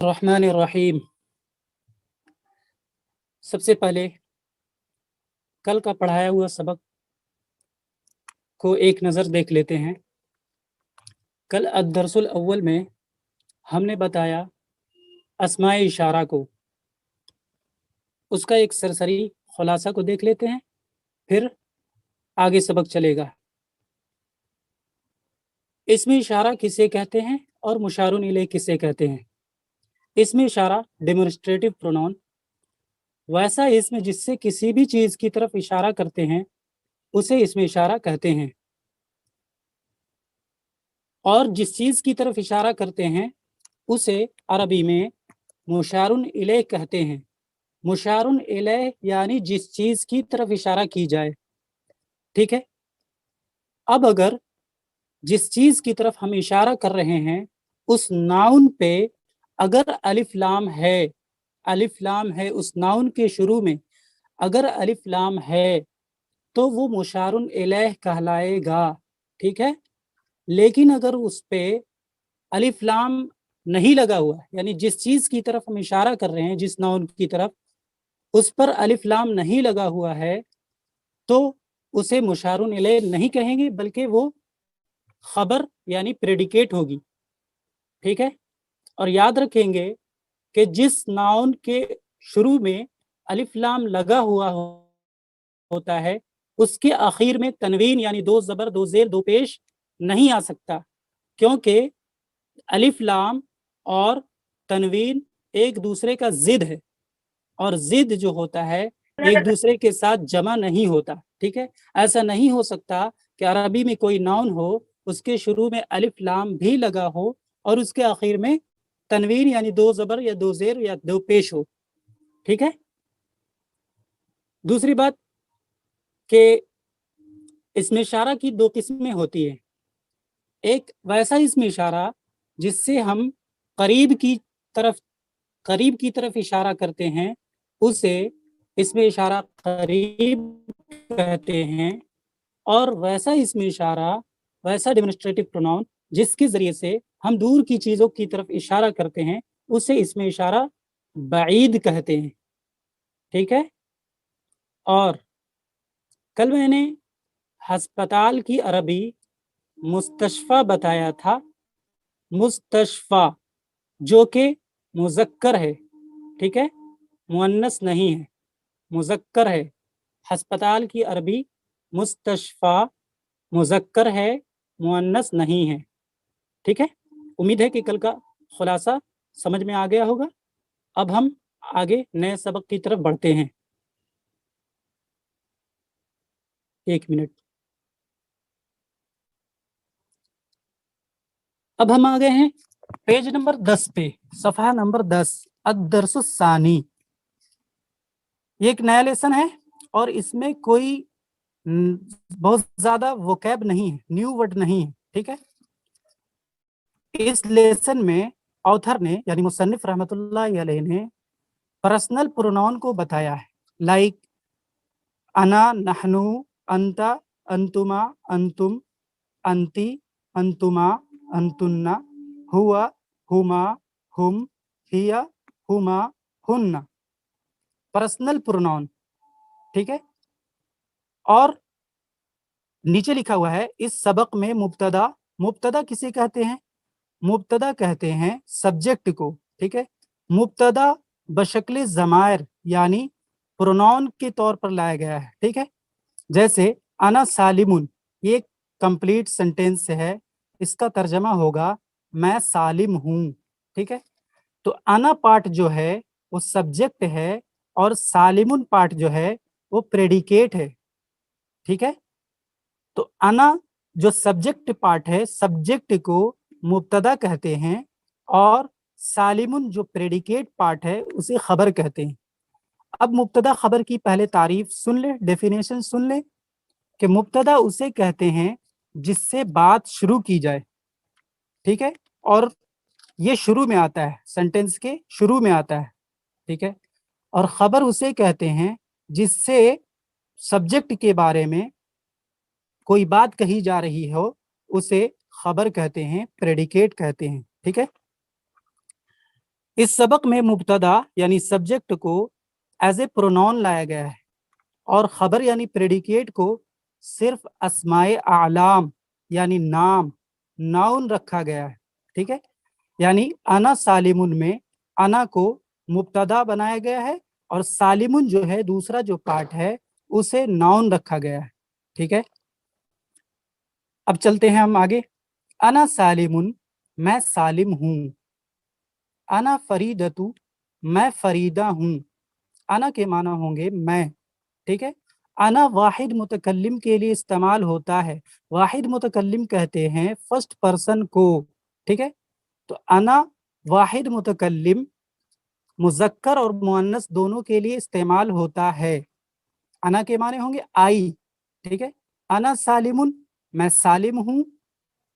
रहमान रहीम। सबसे पहले कल का पढ़ाया हुआ सबक को एक नज़र देख लेते हैं। कल अद-दर्सुल अव्वल में हमने बताया अस्माए इशारा को, उसका एक सरसरी खुलासा को देख लेते हैं, फिर आगे सबक चलेगा। इसमें इशारा किसे कहते हैं और मुशारुन इलैह किसे कहते हैं। इसमें इशारा डेमोन्स्ट्रेटिव प्रोनाउन वैसा इसमें जिससे किसी भी चीज़ की तरफ इशारा करते हैं उसे इसमें इशारा कहते हैं, और जिस चीज़ की तरफ इशारा करते हैं उसे अरबी में मुशारुन इलैह कहते हैं। मुशारुन इलैह यानी जिस चीज़ की तरफ इशारा की जाए। ठीक है, अब अगर जिस चीज़ की तरफ हम इशारा कर रहे हैं उस नाउन पे अगर अलिफ लाम है, अलिफ लाम है उस नाउन के शुरू में, अगर अलिफ लाम है तो वो मुशारुन इलैह कहलाएगा। ठीक है, लेकिन अगर उस पे अलिफ लाम नहीं लगा हुआ, यानी जिस चीज़ की तरफ हम इशारा कर रहे हैं, जिस नाउन की तरफ, उस पर अलिफ लाम नहीं लगा हुआ है तो उसे मुशारुन इलैह नहीं कहेंगे, बल्कि वो खबर यानी प्रेडिकेट होगी। ठीक है, और याद रखेंगे कि जिस नाउन के शुरू में अलिफ लाम लगा हुआ होता है उसके आखिर में तनवीन यानी दो ज़बर दो ज़ेर दो पेश नहीं आ सकता, क्योंकि अलिफ लाम और तनवीन एक दूसरे का जिद है, और जिद जो होता है एक दूसरे के साथ जमा नहीं होता। ठीक है, ऐसा नहीं हो सकता कि अरबी में कोई नाउन हो उसके शुरू में अलिफ लाम भी लगा हो और उसके आखिर में तनवीन यानी दो ज़बर या दो ज़ेर या दो पेश हो। ठीक है, दूसरी बात कि इसमें इशारा की दो किस्में होती है। एक वैसा इसमें इशारा जिससे हम करीब की तरफ इशारा करते हैं उसे इसमें इशारा करीब कहते हैं, और वैसा इसमें इशारा, वैसा डेमोन्स्ट्रेटिव प्रोनाउन जिसके जरिए से हम दूर की चीज़ों की तरफ इशारा करते हैं उसे इसमें इशारा बाईद कहते हैं। ठीक है, और कल मैंने हस्पताल की अरबी मुस्तशफा बताया था। मुस्तशफा जो कि मुज़क्कर है, ठीक है, मुअन्नस नहीं है, मुज़क्कर है। हस्पताल की अरबी मुस्तशफा मुज़क्कर है, मुअन्नस नहीं है। ठीक है, उम्मीद है कि कल का खुलासा समझ में आ गया होगा। अब हम आगे नए सबक की तरफ बढ़ते हैं। एक मिनट, अब हम आ गए हैं पेज नंबर 10 पे, सफ़हा नंबर 10, अद-दर्सुस्सानी। ये एक नया लेसन है और इसमें कोई बहुत ज्यादा वोकैब नहीं है, न्यू वर्ड नहीं है। ठीक है, इस लेसन में ऑथर ने यानी मुसन्निफ रहमतुल्लाह अलैह ने पर्सनल प्रोनाउन को बताया है, लाइक अना, नहनु, अंता, अंतुमा, अंतुम, अंती, अंतुमा, अंतुन्ना, हुआ, हुमा, हुम, हिया, हुमा, हुन्ना, पर्सनल प्रोनाउन। ठीक है, और नीचे लिखा हुआ है इस सबक में मुब्तदा, मुब्तदा किसे कहते हैं? मुब्तदा कहते हैं सब्जेक्ट को। ठीक है, मुब्तदा बशक्ल ज़मायर यानी प्रोनाउन के तौर पर लाया गया है। ठीक है, जैसे अना सालिमुन, ये कंप्लीट सेंटेंस है, इसका तर्जमा होगा मैं सालिम हूँ। ठीक है, तो अना पार्ट जो है वो सब्जेक्ट है और सालिमुन पार्ट जो है वो प्रेडिकेट है। ठीक है, तो अना जो सब्जेक्ट पार्ट है, सब्जेक्ट को मुब्तदा कहते हैं, और सालिमुन जो प्रेडिकेट पार्ट है उसे खबर कहते हैं। अब मुब्तदा खबर की पहले तारीफ सुन ले, डेफिनेशन सुन ले कि मुब्तदा उसे कहते हैं जिससे बात शुरू की जाए। ठीक है, और ये शुरू में आता है, सेंटेंस के शुरू में आता है। ठीक है, और खबर उसे कहते हैं जिससे सब्जेक्ट के बारे में कोई बात कही जा रही हो उसे खबर कहते हैं, प्रेडिकेट कहते हैं। ठीक है, इस सबक में मुब्तदा यानी सब्जेक्ट को एज ए प्रोनाउन लाया गया है और खबर यानी प्रेडिकेट को सिर्फ अस्माए आलाम यानी नाम नाउन रखा गया है। ठीक है, यानी अना सालिमुन में अना को मुब्तदा बनाया गया है और सालिमुन जो है दूसरा जो पार्ट है उसे नाउन रखा गया है। ठीक है, अब चलते हैं हम आगे। अना सालिमुन, मैं सालिम हूँ। अना फरीदतु, मैं फरीदा हूँ। अना के माना होंगे मैं। ठीक है, अना वाहिद मुतकल्लिम के लिए इस्तेमाल होता है। वाहिद मुतकल्लिम कहते हैं फर्स्ट पर्सन को। ठीक है, तो अना वाहिद मुतकल्लिम मुज़क्कर और मुअन्नस दोनों के लिए इस्तेमाल होता है। अना के माने होंगे आई। ठीक है, अना सालिमुन, मैं सालिम हूँ।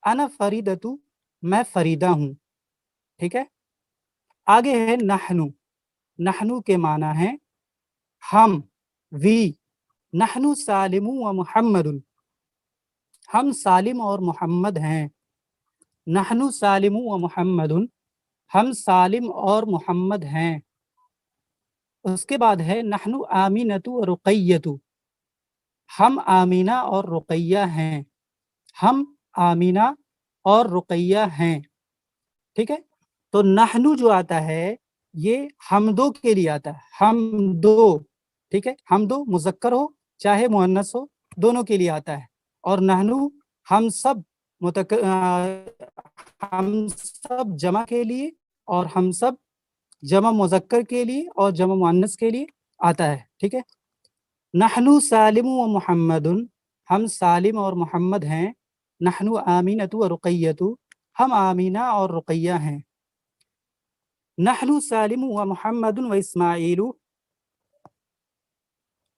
अना फरीदतु, मैं फरीदा हूँ। ठीक है, आगे है नहनु। नहनु के माना है हम, वी। नहनु सालिमु व मुहम्मदुन, हम सालिम और मोहम्मद हैं। नहनु सालिमु व मुहम्मदुन, हम सालिम और मोहम्मद हैं। उसके बाद है नहनु आमीनतु व रुक़य्यतु, हम आमीना और रुक़य्या हैं। हम आमीना और रुक़य्या हैं। ठीक है, तो नहनु जो आता है ये हम दो के लिए आता है, हम दो। ठीक है, हम दो मुज़क्कर हो चाहे मुअन्नस हो दोनों के लिए आता है। और नहनु हम सब हम सब जमा के लिए और हम सब जमा मुज़क्कर के लिए और जमा मुअन्नस के लिए आता है। ठीक है, नहनु सालिमु व मुहम्मदुन, हम सालिम और मोहम्मद हैं। नहनु आमीनतु व रुक़य्यतु, हम आमीना और रुक़य्या हैं। नहनु सालिमु व मुहम्मदुन व इस्माईलु।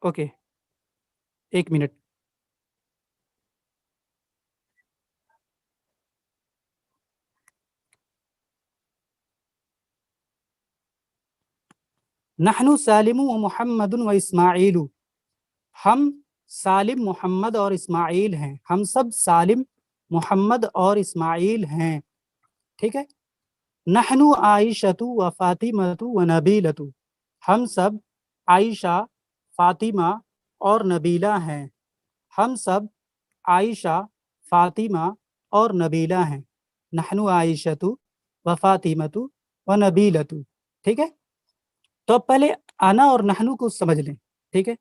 ओके, एक मिनट। नहनु सालिमु व मुहम्मदुन व इस्माईलु, हम सालिम मोहम्मद और इस्माइल हैं। हम सब सालिम मोहम्मद और इस्माइल हैं। ठीक है, नहनु आइशतु व फातिमतु व नबीलतु, हम सब आयशा, फातिमा और नबीला हैं। हम सब आयशा, फातिमा और नबीला हैं। नहनु आइशतु व फातिमतु व नबीलतु। ठीक है, तो अब पहले अना और नहनु को समझ लें। ठीक है,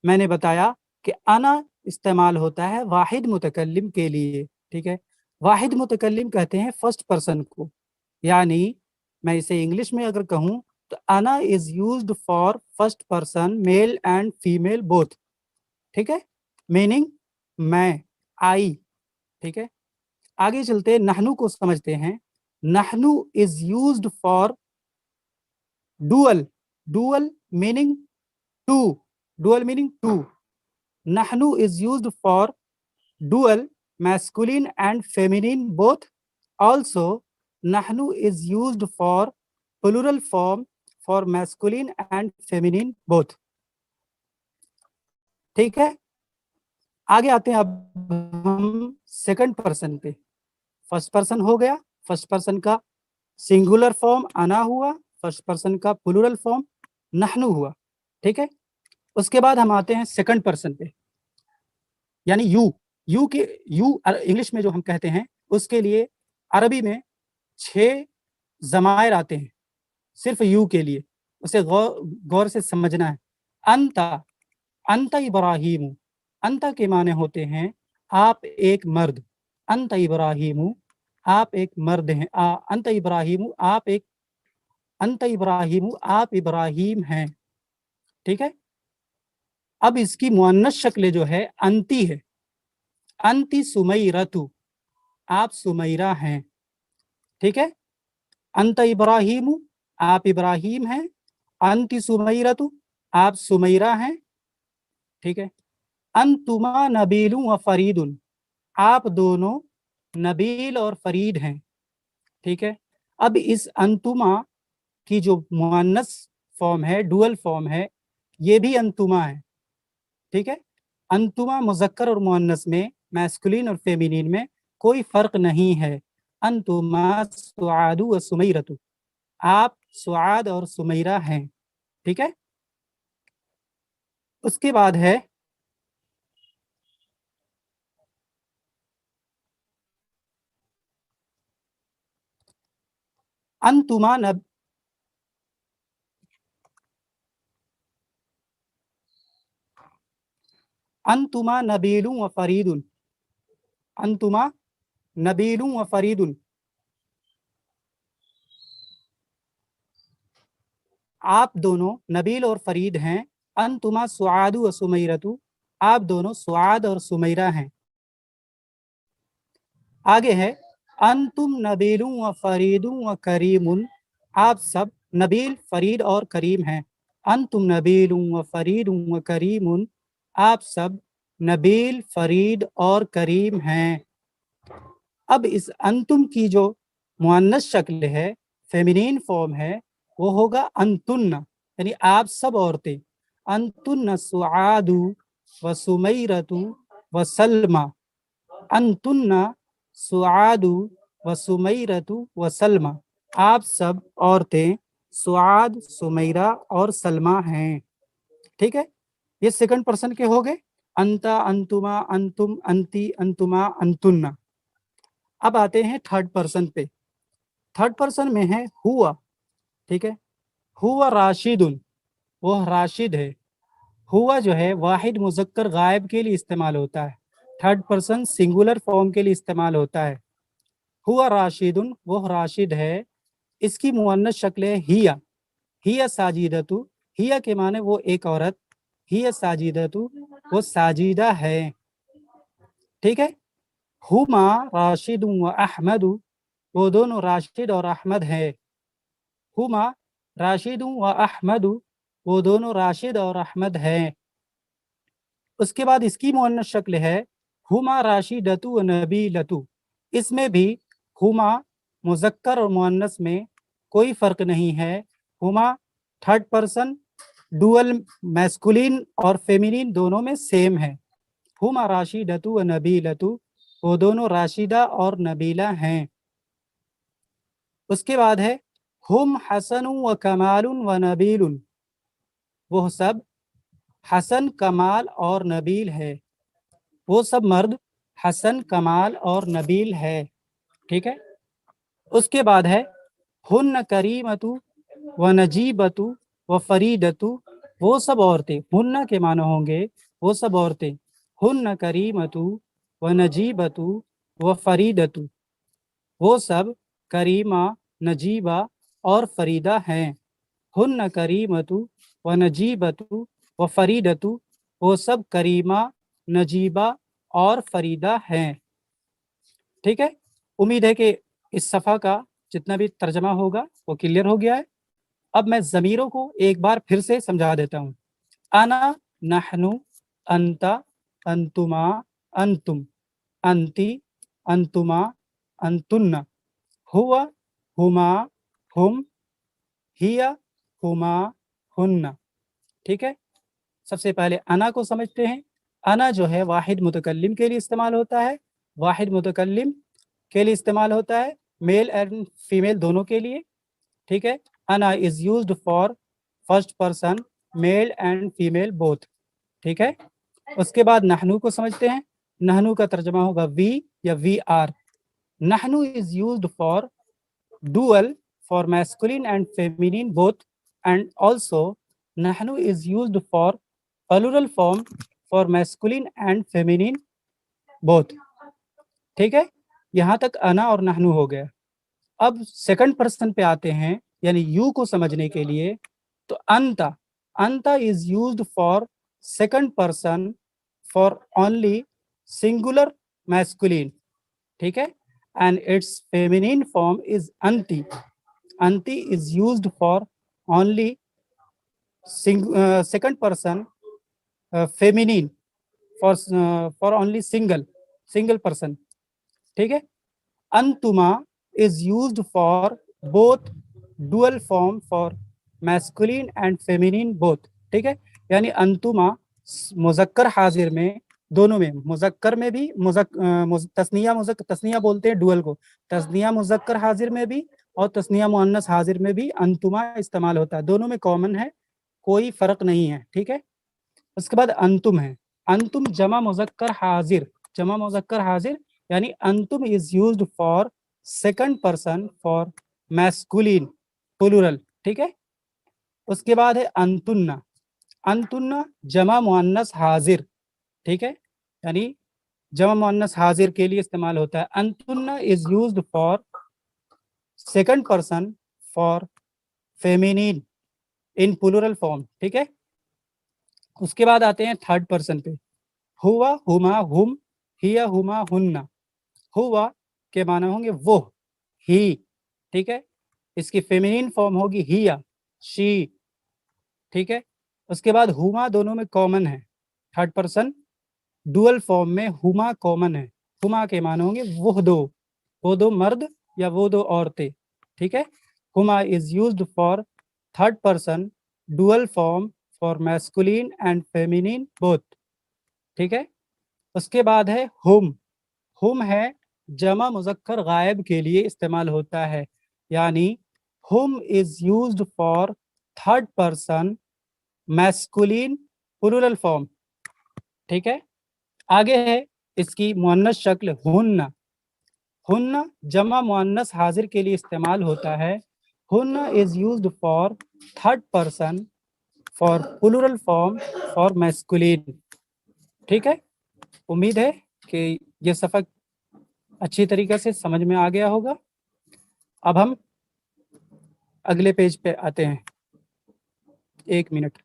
मैंने बताया कि अना इस्तेमाल होता है वाहिद मुतकल्लिम के लिए। ठीक है, वाहिद मुतकल्लिम कहते हैं फर्स्ट पर्सन को, यानी मैं इसे इंग्लिश में अगर कहूँ तो अना is used for first person male and female both. ठीक है, मीनिंग मैं, आई। ठीक है, आगे चलते नहनु को समझते हैं। नहनु is used for dual. Dual meaning two. Dual meaning two. Nahnu is used for dual masculine and feminine both. Also, nahnu is used for plural form for masculine and feminine both. ठीक है, आगे आते हैं अब हम second person पे। First person हो गया, फर्स्ट पर्सन का सिंगुलर फॉर्म अना हुआ, फर्स्ट पर्सन का प्लूरल फॉर्म नहनु हुआ। ठीक है, उसके बाद हम आते हैं सेकंड पर्सन पे, यानी यू। यू के यू इंग्लिश में जो हम कहते हैं उसके लिए अरबी में 6 ज़मायर आते हैं सिर्फ यू के लिए, उसे गौर से समझना है। अंता, अंता इब्राहिम, अंता के माने होते हैं आप एक मर्द। अंता इब्राहिम, आप एक मर्द हैं। अंता इब्राहिम, आप एक, अंता इब्राहिम, आप इब्राहिम हैं। ठीक है, अब इसकी मुअन्नस शक्ल जो है अंती है। अंती सुमैरतु, आप सुमैरा हैं। ठीक है, अंत इब्राहिम, आप इब्राहिम हैं। अंति सुमैरतु, आप सुमैरा हैं। ठीक है, अंतुमा नबीलु व फरीदुन, आप दोनों नबील और फरीद हैं। ठीक है, अब इस अंतुमा की जो मुअन्नस फॉर्म है, डुअल फॉर्म है, ये भी अंतुमा है। ठीक है, अंतुमा मुज़क्कर और मुअन्नस में, मैस्कुलिन और फेमिनिन में कोई फर्क नहीं है। अंतुमा सुआदु व सुमैरतु, आप सुआद और सुमैरा हैं। ठीक है, उसके बाद है अंतुमा नब अंतुमा नबीलुन व फरीदुन। अंतुमा नबीलुन व फरीदुन। आप दोनों नबील और फरीद हैं। अंतुमा सुआदु व सुमैरतु। आप दोनों सुआद और सुमैरा हैं। आगे है अंतुम नबीलुन व फरीदुन व करीमुन। आप सब नबील, फरीद और करीम हैं। अंतुम नबीलुन व फरीदुन व करीमुन। आप सब नबील, फरीद और करीम हैं। अब इस अंतुम की जो मुअन्नस शक्ल है, फेमिनिन फॉर्म है, वो होगा अंतुन्ना, यानी आप सब औरतें। अंतुन्ना सुआदु व सुमैरतु व सलमा। अंतुन्ना सुआदु व सुमैरतु व सलमा। आप सब औरतें सुआद, सुमैरा और सलमा हैं। ठीक है, ये सेकंड पर्सन के हो गए। अंता, अंतुमा, अंतुम, अंती, अंतुमा, अंतुन्ना। अब आते हैं थर्ड पर्सन पे। थर्ड पर्सन में है हुआ। ठीक है, हुआ राशिदुन, वो राशिद है। हुआ जो है वाहिद मुज़क्कर गायब के लिए इस्तेमाल होता है, थर्ड पर्सन सिंगुलर फॉर्म के लिए इस्तेमाल होता है। हुआ राशिदुन, वो राशिद है। इसकी मुअन्नस शक्ल है हिया। हिया साजिदतु। हिया के माने वो एक औरत। हिया साजिदतु, वो साजिदा है। ठीक है, हुमा राशिद व अहमद। वो दोनों राशिद और अहमद हैं। हुमा राशिद व अहमद। वो दोनों राशिद और अहमद हैं। उसके बाद इसकी मुअन्नस शक्ल है हुमा राशिदतु व नबीलतु। इसमें भी हुमा मुज़क्कर और मुअन्नस में कोई फ़र्क नहीं है। Huma third person dual masculine और फेमिनिन दोनों में सेम है। हुमा राशिदतु व नबीलतु। वो दोनों राशिदा और नबीला हैं। उसके बाद है हुम हसन व कमालुन व नबीलुन। वो सब हसन, कमाल और नबील है। वो सब मर्द हसन, कमाल और नबील है। ठीक है, उसके बाद है हुन्न करीमतु व नजीबतु व फरीदतु। वो सब औरतें, हुन्ना के माने होंगे वो सब औरतें। हुन्न करीमतु व नजीबतु व फरीदतु। वो सब करीमा, नजीबा और फरीदा हैं। हुन्न करीमतु व नजीबतु व फरीदतु। वो सब करीमा, नजीबा और फरीदा हैं। ठीक है, उम्मीद है कि इस सफ़ा का जितना भी तर्जमा होगा वो क्लियर हो गया है। अब मैं ज़मीरों को एक बार फिर से समझा देता हूँ। अना, नहनु, अंता, अंतुमा, अंतुम, अंती, अंतुमा, अंतुन्ना, हुआ, हुमा, हुम, हिया, हुमा, हुन्ना। ठीक है, सबसे पहले अना को समझते हैं। अना जो है वाहिद मुतकल्लिम के लिए इस्तेमाल होता है। वाहिद मुतकल्लिम के लिए इस्तेमाल होता है, मेल एंड फीमेल दोनों के लिए। ठीक है, अना is used for first person, male and female both. ठीक है, उसके बाद नहनु को समझते हैं। नहनु का तर्जमा होगा वी या वी आर। नहनु is used for dual, for masculine and feminine both, and also नहनु is used for plural form, for masculine and feminine both. ठीक है, यहाँ तक अना और नहनु हो गया। अब सेकंड पर्सन पे आते हैं, यानी यू को समझने के लिए। तो अंता, अंता is used for second person, for only singular masculine. ठीक है, and its feminine form is अंती। अंती is used for only second person feminine, for only single person. ठीक है, अंतुमा is used for both dual form, for masculine and feminine both. ठीक है, यानी अंतुमा मुज़क्कर हाजिर में, दोनों में, मुज़क्कर में भी, तस्निया बोलते हैं डुअल को, तस्निया मुज़क्कर हाजिर में भी اور तस्निया मुअन्नस हाजिर में भी अंतुमा इस्तेमाल होता है, दोनों में कॉमन है, कोई फर्क नहीं है, ठीक है। उसके बाद अंतुम है, अंतुम जमा मुजक्कर हाजिर, जमा मुजक्कर हाजिर यानी अंतुम is used for second person for masculine plural, ठीक है। उसके बाद है अंतुन्ना, अंतुन्ना जमा मुअन्नस हाजिर, ठीक है, यानी जमा मुअन्नस हाजिर के लिए इस्तेमाल होता है। अंतुन्ना is used for second person for feminine in plural form, ठीक है। उसके बाद आते हैं थर्ड पर्सन पे, हुआ, हुमा, हुम, हिया, हुमा, हुन्ना। हुआ के माना होंगे वो, ही, ठीक है, इसकी फेमिनिन फॉर्म होगी हिया, शी, ठीक है। उसके बाद हुमा दोनों में कॉमन है, थर्ड पर्सन डुअल फॉर्म में हुमा कॉमन है, हुमा के माना होंगे वो दो मर्द या वो दो औरतें, ठीक है। Huma is used for third person dual form for masculine and feminine both, ठीक है। उसके बाद है हुम है जमा मुजक्कर गायब के लिए इस्तेमाल होता है, यानी हुम is used for third person masculine plural form, ठीक है। आगे है इसकी मुअन्नस शक्ल हुन्ना, हुन्ना जमा मुअन्नस हाजिर के लिए इस्तेमाल होता है, हुन्ना is used for third person for plural form for masculine, ठीक है। उम्मीद है कि ये सफ़ा अच्छी तरीके से समझ में आ गया होगा। अब हम अगले पेज पे आते हैं, 1 मिनट।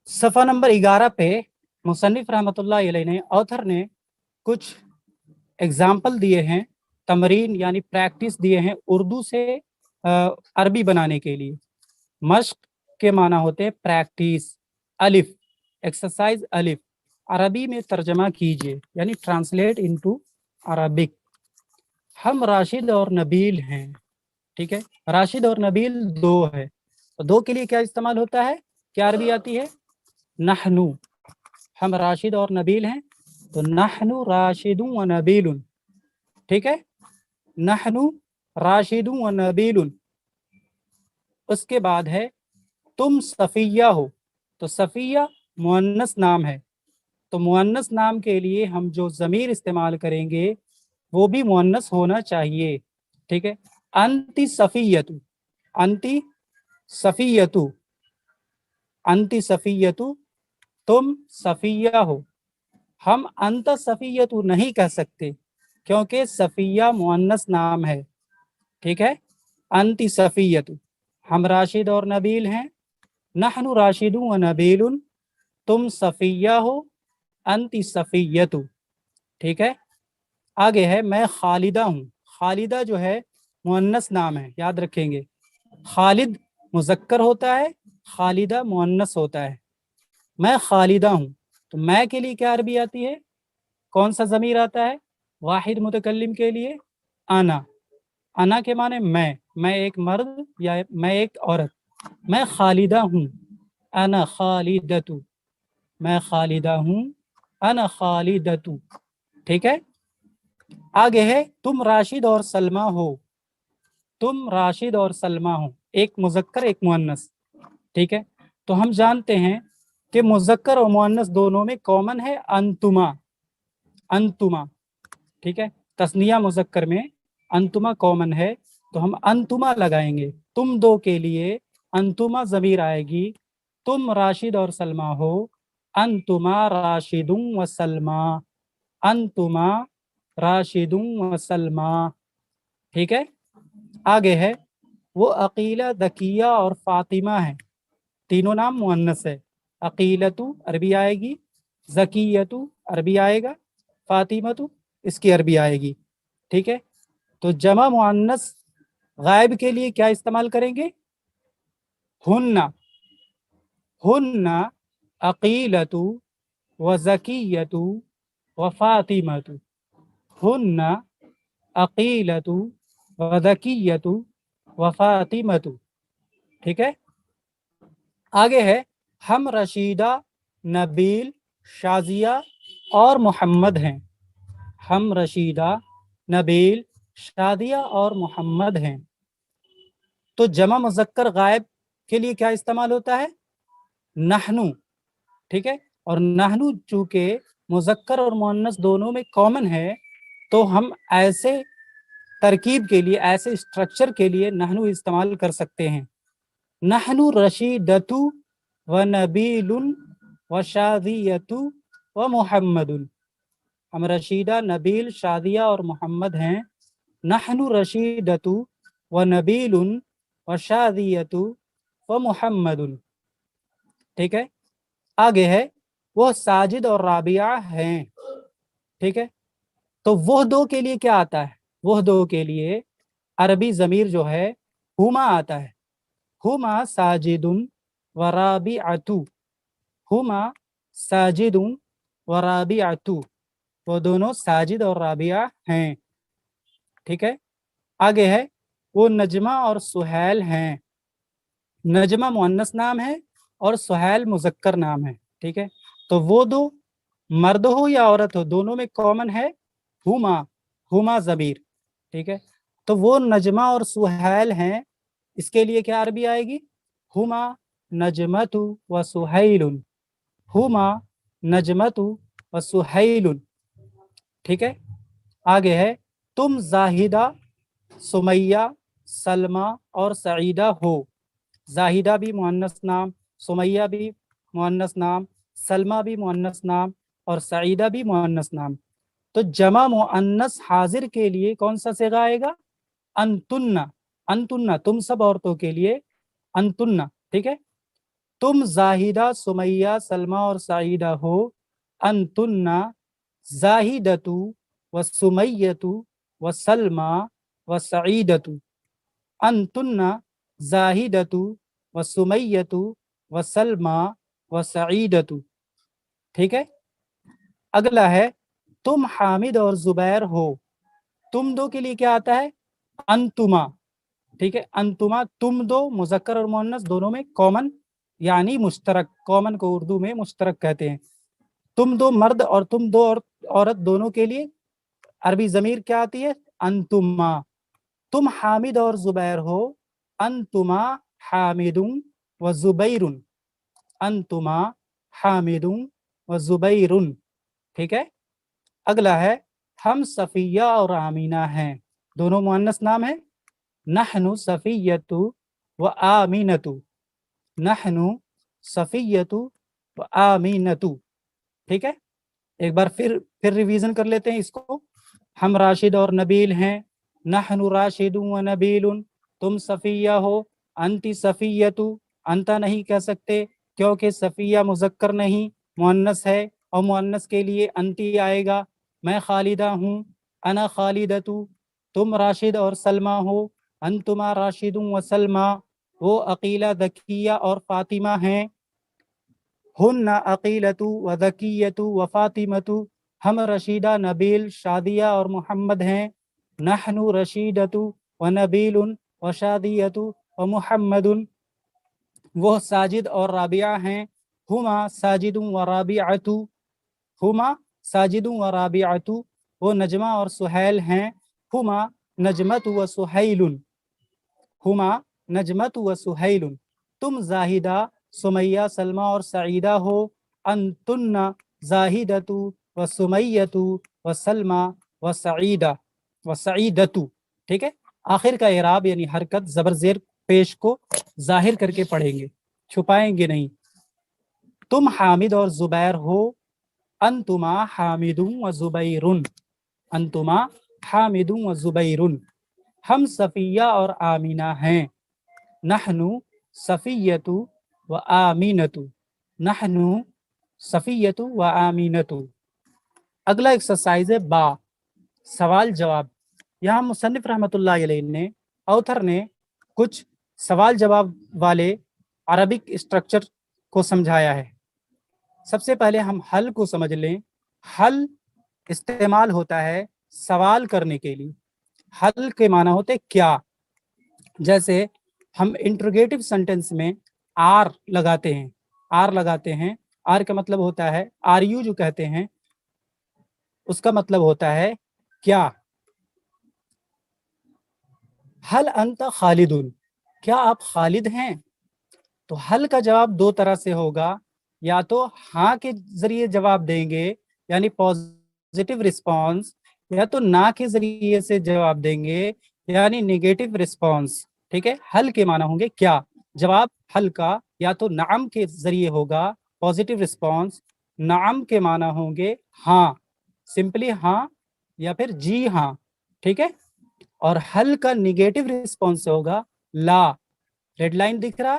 सफ़ा नंबर 11 पे मुसन्निफ रहमतुल्लाह अलैह ने, ऑथर ने कुछ एग्जाम्पल दिए हैं, तमरीन यानी प्रैक्टिस दिए हैं उर्दू से अरबी बनाने के लिए। मश्क के माना होते हैं प्रैक्टिस, अलिफ एक्सरसाइज अलिफ, अरबी में तर्जमा कीजिए यानी ट्रांसलेट इनटू अरबिक। हम राशिद और नबील हैं, ठीक है, राशिद और नबील दो है, तो दो के लिए क्या इस्तेमाल होता है, क्या अरबी आती है, नहनु। हम राशिद और नबील हैं तो नहनु राशिदुन व नबीलुन, ठीक है, नहनु राशिदुन व नबीलुन। उसके बाद है तुम सफ़िया हो, तो सफ़िया मुअन्नस नाम है, तो मुअन्नस नाम के लिए हम जो ज़मीर इस्तेमाल करेंगे वो भी मुअन्नस होना चाहिए, ठीक है। अंति सफ़ियतु, अंति सफ़ियतु, अंति सफ़ियतु तुम सफ़िया हो। हम अंत सफ़ियतु नहीं कह सकते क्योंकि सफ़िया मुअन्नस नाम है, ठीक है। अंति सफ़ियतु, हम राशिद और नबील हैं, नहनु राशिदुन व नबीलुन, तुम सफ़िया हो, अंति सफ़ियतु, ठीक है। आगे है मैं खालिदा हूँ, खालिदा जो है मुअन्नस नाम है, याद रखेंगे, खालिद मुज़क्कर होता है, खालिदा मुअन्नस होता है। मैं खालिदा हूँ, तो मैं के लिए क्या अरबी आती है, कौन सा ज़मीर आता है, वाहिद मुतकल्लिम के लिए आना, अना के माने मैं एक मर्द या मैं एक औरत, मैं खालिदा हूँ, अना खालिदतु, मैं खालिदा हूँ, अना खालिदतु, ठीक है। आगे है तुम राशिद और सलमा हो, तुम राशिद और सलमा हो, एक मुज़क्कर एक मुअन्नस, ठीक है। तो हम जानते हैं कि मुज़क्कर और मुअन्नस दोनों में कॉमन है अंतुमा, अंतुमा, ठीक है, तस्निया मुज़क्कर में अंतुमा कॉमन है, तो हम अंतुमा लगाएंगे, तुम दो के लिए अंतुमा ज़मीर आएगी, तुम राशिद और सलमा हो, अंतुमा राशिदुन व सलमा, अंतुमा राशिदुन व सलमा, ठीक है। आगे है वो अकीला, दकिया और फातिमा है, तीनों नाम मुअन्नस है, अकीलतु अरबी आएगी, ज़कियतु अरबी आएगा, फातिमतु इसकी अरबी आएगी, ठीक है। तो जमा मुअन्नस गायब के लिए क्या इस्तेमाल करेंगे, हुन्ना, हुन्ना अकीलतु व ज़कियतु व फातिमतु, हुन्ना अकीलतु व ज़कियतु व फातिमतु। ठीक है, आगे है हम रशीदा, नबील, शाजिया और मोहम्मद हैं। हम रशीदा, नबील, शादिया और मोहम्मद हैं। तो जमा मुज़क्कर गायब के लिए क्या इस्तेमाल होता है? नहनु। ठीक है, और नहनु चूंकि मुज़क्कर और मुअन्नस दोनों में कॉमन है, तो हम ऐसे तरकीब के लिए, ऐसे स्ट्रक्चर के लिए नहनु इस्तेमाल कर सकते हैं। नहनु रशीदतु व नबीलुन व शादियतु व मुहम्मदुन। हम रशीदा, नबील, शादिया और मोहम्मद हैं। नहनु रशीदतु व नबीलुन व शादियतु व मुहम्मदुन। ठीक है, आगे है वो साजिद और राबिया हैं। ठीक है, तो वो दो के लिए क्या आता है? वो दो के लिए अरबी ज़मीर जो है हुमा आता है। हुमा साजिदुन व राबिअतु। हुमा साजिदुन व राबिअतु, वो दोनों साजिद और राबिया हैं। ठीक है, आगे है वो नजमा और सुहैल हैं। नजमा मुअन्नस नाम है और सुहैल मुज़क्कर नाम है। ठीक है, तो वो दो, मर्द हो या औरत हो, दोनों में कॉमन है हुमा, हुमा ज़मीर। ठीक है, तो वो नजमा और सुहैल हैं, इसके लिए क्या अरबी आएगी? हुमा नजमतु व सुहैलुन। हुमा नजमतु व सुहैलुन। ठीक है, आगे है तुम जाहिदा, सुमैया, सलमा और सईदा हो। जाहिदा भी मुअन्नस नाम, सुमैया भी मुअन्नस नाम, सलमा भी मुअन्नस नाम और सईदा भी मुअन्नस नाम। तो जमा मुअन्नस हाजिर के लिए कौन सा सिगा आएगा? अंतुन्ना। अंतुन्ना, तुम सब औरतों के लिए अंतुन्ना। ठीक है, तुम जाहिदा, सुमैया, सलमा और सईदा हो। अंतुन्ना जाहिदतु व सुमैयतु व सलमा व सईदतु। अंतुन्ना जाहिदतु व सुमैयतु व सलमा व सईदतु। ठीक है, अगला है तुम हामिद और जुबैर हो। तुम दो के लिए क्या आता है? अंतुमा। ठीक है, अंतुमा, तुम दो मुज़क्कर और मुअन्नस दोनों में कॉमन, यानी मुश्तरक। कॉमन को उर्दू में मुश्तरक कहते हैं। तुम दो मर्द और तुम दो औरत दोनों के लिए अरबी ज़मीर क्या आती है? अंतुमा। तुम हामिद और जुबैर हो। अंतुमा हामिदुन व जुबैरुन। अंतुमा हामिदुन व जुबैरुन। ठीक है, अगला है हम सफिया और आमीना हैं। दोनों मुअन्नस नाम है। नहनु सफियतु व आमीनतु। नहनु सफियतु व आमीनतु। ठीक है, एक बार फिर रिवीजन कर लेते हैं इसको। हम राशिद और नबील हैं। नहनु राशिदुन व नबीलुन। तुम सफिया हो। अंति सफियतु, अंता नहीं कह सकते क्योंकि सफिया मुज़क्कर नहीं, मुअन्नस है, और मुअन्नस के लिए अंति आएगा। मैं खालिदा हूँ। अना खालिदतु। तुम राशिद और सलमा हो। अंतुमा राशिदुन व सलमा। वो अकीला, दकिया और फातिमा हैं। हुन्ना अकीलतु व ज़कियतु व फातिमतु। हम रशीदा, नबील, शादिया और मोहम्मद हैं। नहनु रशीदतु व नबीलुन व शादियतु व मुहम्मदुन। वो साजिद और राबिया हैं। हुमा साजिदुन व राबिअतु। हुमा साजिदुन व राबिअतु। वो नजमा और सुहैल हैं। हुमा नजमतु व सुहैलुन। हुमा नजमतु व सुहैलुन। तुम जाहिदा, सुमैया, सलमा और सईदा हो। अंतुन्ना जाहिदतु व सुमैयतु व सलमा व सईदा व सईदतु। ठीक है, आखिर का इराब यानी हरकत जबर जेर पेश को जाहिर करके पढ़ेंगे, छुपाएंगे नहीं। तुम हामिद और जुबैर हो। अंतुमा हामिदुन व जुबैरुन। अंतुमा हामिदुन व जुबैरुन। हम सफिया और आमीना हैं। नहनु सफियतु व आमीनतु। नहनु सफियतु व आमीनतु। अगला एक्सरसाइज है बा, सवाल जवाब। यहाँ मुसन्निफ रहमतुल्लाह अलैह ने, ऑथर ने कुछ सवाल जवाब वाले अरबिक स्ट्रक्चर को समझाया है। सबसे पहले हम हल को समझ लें। हल इस्तेमाल होता है सवाल करने के लिए। हल के माना होते क्या, जैसे हम इंट्रोगेटिव सेंटेंस में आर लगाते हैं, आर लगाते हैं, आर का मतलब होता है, आर यू जो कहते हैं उसका मतलब होता है क्या। हल अंत खालिदुन, क्या आप खालिद हैं। तो हल का जवाब दो तरह से होगा, या तो हाँ के जरिए जवाब देंगे यानी पॉजिटिव रिस्पॉन्स, या तो ना के जरिए से जवाब देंगे यानी नेगेटिव रिस्पॉन्स। ठीक है, हल के माना होंगे क्या, जवाब हल का या तो नाम के जरिए होगा पॉजिटिव रिस्पॉन्स, नाम के माना होंगे हाँ, सिंपली हाँ या फिर जी हाँ। ठीक है, और हल का निगेटिव रिस्पॉन्स होगा ला। रेड लाइन दिख रहा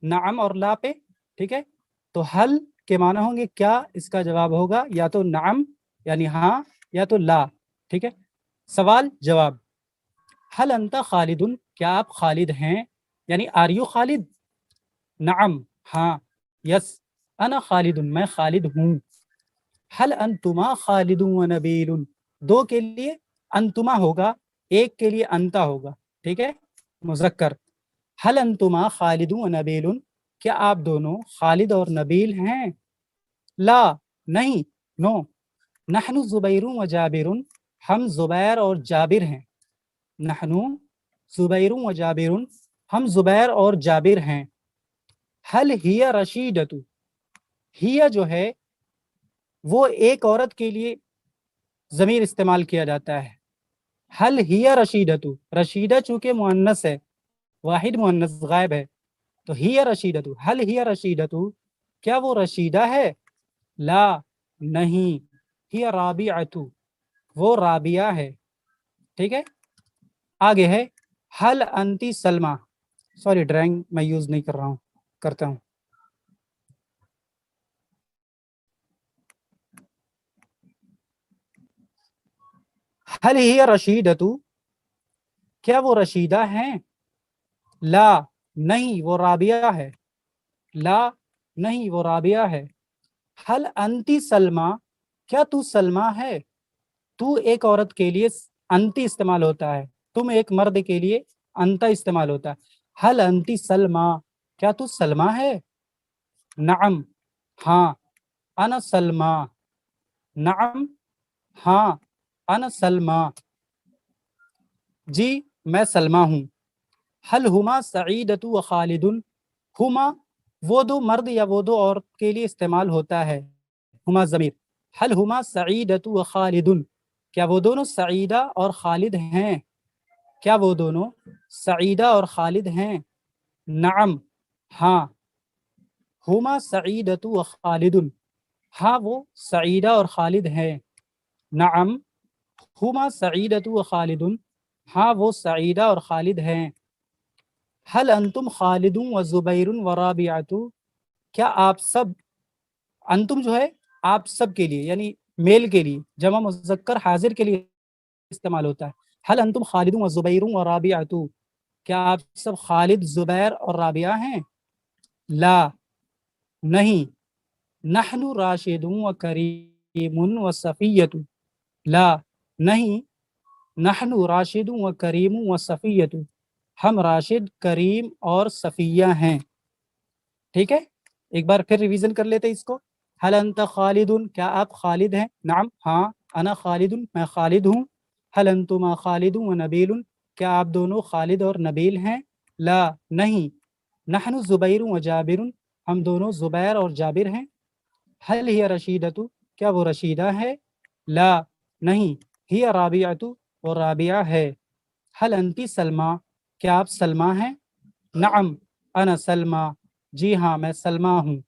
नाम और ला पे। ठीक है, तो हल के माना होंगे क्या, इसका जवाब होगा या तो नाम यानी हाँ या तो ला। ठीक है, सवाल जवाब, हल अंता खालिदुन, क्या आप खालिद हैं, यानी आर यू खालिद। नाम हाँ, यस, अना खालिदुन, मैं खालिद हूँ। हल अंतुमा खालिदुन व नबीलुन, दो के लिए अंतुमा होगा, एक के लिए अंता होगा। ठीक है, मुज़क्कर। हल अंतुमा खालिदुन व नबीलुन, क्या आप दोनों खालिद और नबील हैं। ला नहीं, नो। नहनु जुबैरुन व जाबिरुन, हम जुबैर और जाबिर हैं। नहनु जुबैरुन व जाबिरुन, हम जुबैर और जाबिर हैं। हल हिया रशीदतु, हिया जो है वो एक औरत के लिए ज़मीर इस्तेमाल किया जाता है। हल हिया रशीदतु, रशीदा चूंकि मुअन्नस है, वाहिद मुअन्नस गायब है, तो हिया रशीदतु, हल हिया रशीदतु, क्या वो रशीदा है। ला नहीं, हिया राबिअतु, वो राबिया है। ठीक है, आगे है हल अंती सलमा, सॉरी ड्राइंग मैं यूज नहीं कर रहा हूँ, करता हूँ। हल हिया रशीदतु, क्या वो रशीदा हैं। ला नहीं, वो राबिया है। ला नहीं, वो राबिया है। हल अंती सलमा, क्या तू सलमा है। तू एक औरत के लिए अंती इस्तेमाल होता है, तुम एक मर्द के लिए अंता इस्तेमाल होता है। हल अंती सलमा, क्या तू सलमा है। नाम हाँ, अना सलमा। नाम हाँ, अना सलमा, जी मैं सलमा हूँ। हल हुमा सईदतु व खालिदुन, हुमा वो दो मर्द या वो दो औरत के लिए इस्तेमाल होता है, हुमा ज़मीर। हल हुमा सईदतु व खालिदुन, क्या वो दोनों सईदा और खालिद हैं। क्या वो दोनों सईदा और खालिद हैं। नाम हाँ, हुमा सईदतु व खालिदुन, हाँ वो सईदा और खालिद हैं। नाम हुमा सईदतु व खालिदुन, हाँ वो सईदा और खालिद हैं। हल अंतुम खालिदुन व जुबैरुन व राबिअतु, क्या आप सब, अंतुम जो है आप सब के लिए यानी मेल के लिए, जमा मुज़क्कर हाजिर के लिए इस्तेमाल होता है। हल अंतुम खालिदुन व जुबैरुन व राबिअतु, क्या आप सब खालिद जुबैर और राबिया हैं। ला नहीं, नहनु राशिदुन व करीमुन व सफियतु, ला नहीं, नहनु राशिदुन व करीमुन व सफियतु, हम राशिद करीम और सफिया हैं। ठीक है, एक बार फिर रिवीजन कर लेते हैं इसको। हल अंत खालिदुन, क्या आप खालिद हैं। नाम हाँ, अना खालिदुन, मैं खालिद हूँ। हल अंतुमा खालिदुन व नबीलुन, क्या आप दोनों खालिद और नबील हैं। ला नहीं, नहनु जुबैरुन व जाबिरुन, हम दोनों जुबैर और जाबिर हैं। हल हिया रशीदतु, क्या वो रशीदा है। ला नहीं, हिया राबिअतु, वो राबिया है। हल अंती सलमा, क्या आप सलमा हैं। नअम अना सलमा, जी हाँ मैं सलमा हूँ।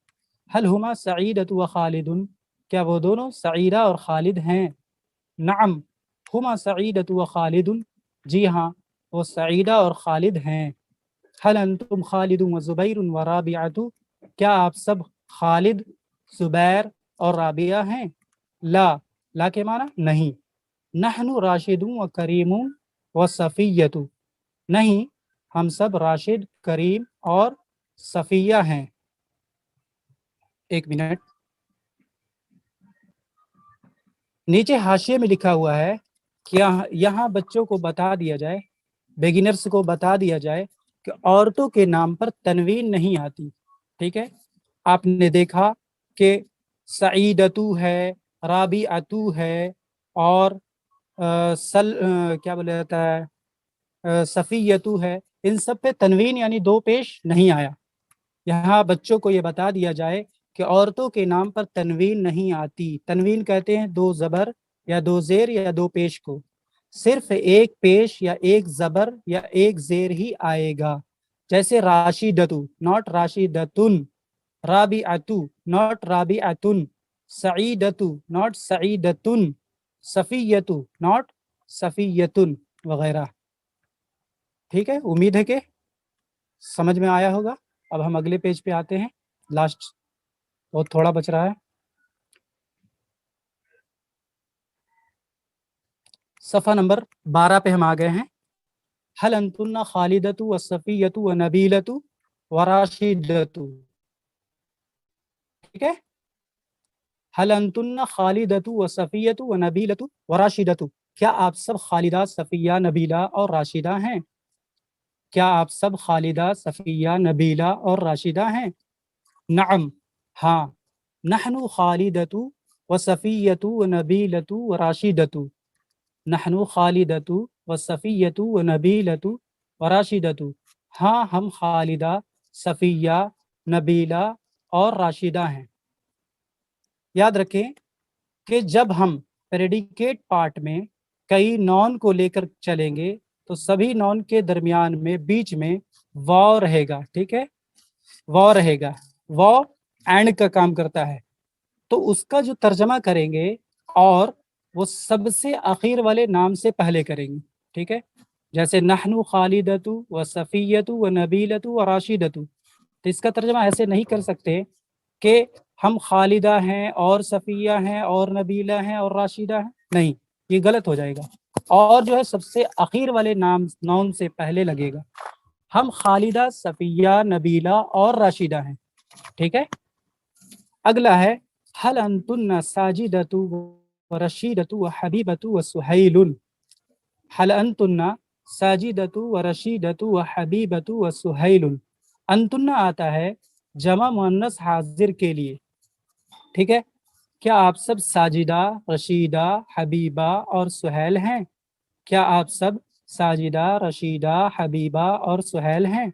हल हुमा सईदतु व खालिदुन, क्या वो दोनों सईदा और खालिद हैं। नअम हुमा सईदतु व खालिदुन, जी हाँ वो सईदा और खालिद हैं। हल अंतुम खालिदुन व जुबैरुन व राबिअतु, क्या आप सब खालिद, जुबैर और राबिया हैं। ला, ला के माना नहीं। नहनु राशिदुन व करीमुन व सफियतु, नहीं हम सब राशिद, करीम और सफिया हैं। एक मिनट, नीचे हाशिए में लिखा हुआ है कि यहाँ बच्चों को बता दिया जाए बिगिनर्स को बता दिया जाए कि औरतों के नाम पर तनवीन नहीं आती। ठीक है, आपने देखा कि सईदतु है, राबिअतु है, और क्या बोला जाता है, सफ़ियतु है, इन सब पे तनवीन यानी दो पेश नहीं आया। यहाँ बच्चों को ये बता दिया जाए कि औरतों के नाम पर तनवीन नहीं आती। तनवीन कहते हैं दो ज़बर या दो ज़ेर या दो पेश को, सिर्फ एक पेश या एक ज़बर या एक ज़ेर ही आएगा। जैसे राशिदतु नॉट राशिदतुन, राबिअतु नॉट राबिअतुन, सईदतु नॉट सईदतुन, सफ़ियतु नॉट सफ़ियतुन वगैरह। ठीक है, उम्मीद है कि समझ में आया होगा। अब हम अगले पेज पे आते हैं, लास्ट बहुत थोड़ा बच रहा है। सफ़ा नंबर 12 पे हम आ गए हैं। हल अंतुन्ना खालिदतु व सफ़ियतु व नबीलतु व राशिदतु। ठीक है, हल अंतुन्ना खालिदतु व सफ़ियतु व नबीलतु व राशिदतु। क्या आप सब खालिदा, सफ़िया, नबीला और राशिदा हैं? क्या आप सब खालिदा, सफ़िया, नबीला और राशिदा हैं? नअम, हाँ। नहनु खालिदतु व सफ़ियतु व नबीलतु व राशिदतु। नहनु खालिदतु व सफ़ियतु व नबीलतु व राशिदतु। हाँ, हम खालिदा, सफ़िया, नबीला और राशिदा हैं। याद रखें कि जब हम प्रेडिकेट पार्ट में कई नॉन को लेकर चलेंगे तो सभी नॉन के दरमियान में बीच में वाव रहेगा। ठीक है, वाव रहेगा, वाव एंड का काम करता है, तो उसका जो तर्जमा करेंगे और वो सबसे आखिर वाले नाम से पहले करेंगे। ठीक है, जैसे नहनु खालिदतु व सफ़ियतु व नबीलतु व राशिदतु, तो इसका तर्जमा ऐसे नहीं कर सकते कि हम खालिदा हैं और सफ़िया हैं और नबीला हैं और राशिदा हैं, नहीं, ये गलत हो जाएगा। और जो है सबसे आखिर वाले नाम नॉन से पहले लगेगा। हम खालिदा, सफ़िया, नबीला और राशिदा हैं। ठीक है, अगला है हल अंतुन्ना साजिदतु व रशीदतु व हबीबतु व सुहैलुन। हल अंतुन्ना साजिदतु व रशीदतु व हबीबतु व सुहैलुन। अंतुन्ना आता है जमा मुअन्नस हाजिर के लिए। ठीक है, क्या आप सब साजिदा, रशीदा, हबीबा और सुहैल हैं? क्या आप सब साजिदा, रशीदा, हबीबा और सुहैल हैं?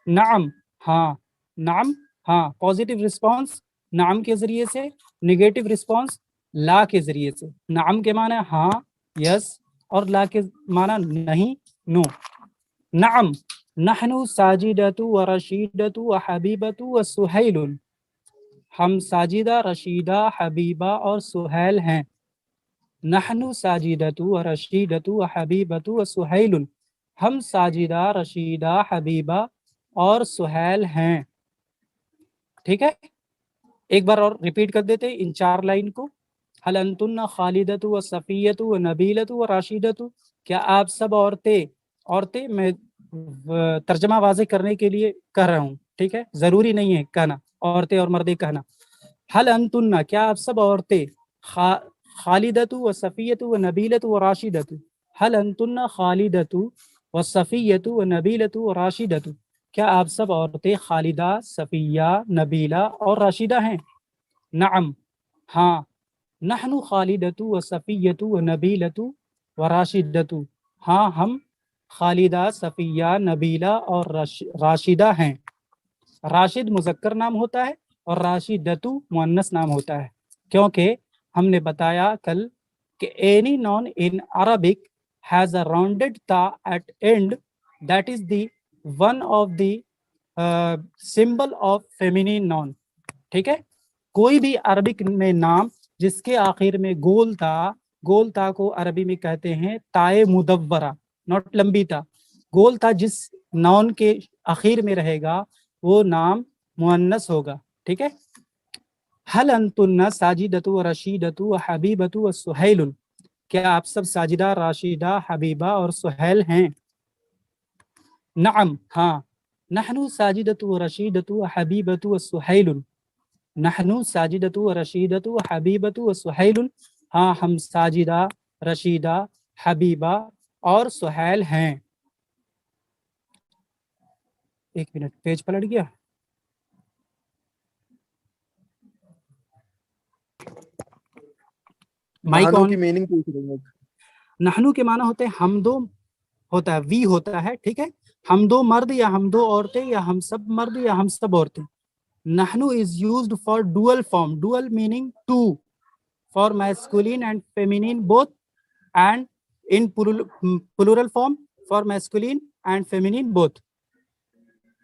नाम, हाँ। नाम, हाँ। पॉजिटिव रिस्पांस नाम के जरिए से, नेगेटिव रिस्पांस ला के जरिए से। नाम के माना हाँ, यस, और ला के माना नहीं, नो। नाम, नहनु साजिदतु व रशीदतु व हबीबतु व सुहैलुन। हम साजिदा, रशीदा, हबीबा और सुहैल हैं। नहनु साजिदतु व रशीदतु व हबीबतु व सुहैलुन। हम साजिदा, रशीदा, हबीबा और सुहैल हैं। ठीक है, एक बार और रिपीट कर देते हैं इन चार लाइन को। हल अंतुन्ना खालिदतु व सफ़ियतु व नबीलतु व राशिदतु। क्या आप सब औरतें, औरतें मैं तर्जमा वाज़े करने के लिए कह रहा हूँ। ठीक है, ज़रूरी नहीं है कहना औरतें और मर्दे कहना। हल अंतुन्ना, क्या आप सब औरतें, खालिदतु व सफ़ियतु व नबीलतु व राशिदतु। हल अंतुन्ना खालिदतु व सफ़ियतु व नबीलतु व राशिदतु। क्या आप सब औरतें खालिदा, सफ़िया, नबीला और राशिदा हैं? नअम, हाँ। नहनु खालिदतु व सफ़ियतु व नबीलतु व राशिदतु। हाँ, हम खालिदा, सफ़िया, नबीला और राशिदा हैं। राशिद मुज़क्कर नाम होता है और राशिदतु मुअन्नस नाम होता है, क्योंकि हमने बताया कल कि any noun in Arabic has a rounded ता at end, that is the one of the symbol of feminine noun. ठीक है, कोई भी अरबिक में नाम जिसके आखिर में गोल ता को अरबी में कहते हैं ताए मुदव्वरा, नॉट लंबी ता। गोल ता जिस नॉन के आखिर में रहेगा वो नाम मुअन्नस होगा। ठीक है, हल अंतुन्ना साजिदतु व रशीदतु व हबीबतु व सुहैलुन। क्या आप सब साजिदा, राशिदा, हबीबा और सुहैल हैं? नअम, हाँ। नहनु साजिदतु व रशीदतु व हबीबतु व सुहैलुन। नहनु साजिदतु व रशीदतु व हबीबतु व सुहैलुन। हाँ, हम साजिदा, रशीदा, हबीबा और सुहैल हैं। एक मिनट, पेज पलट गया। माइक नहनु ऑन। की मीनिंग पूछ रहे हैं। नहनु के माना होते हैं हम दो, होता है वी होता है, ठीक है। हम दो मर्द या हम दो औरतें या हम सब मर्द या हम सब औरतें। नहनु is used for dual form, dual meaning two, for masculine and feminine both, and in plural form for masculine and feminine both,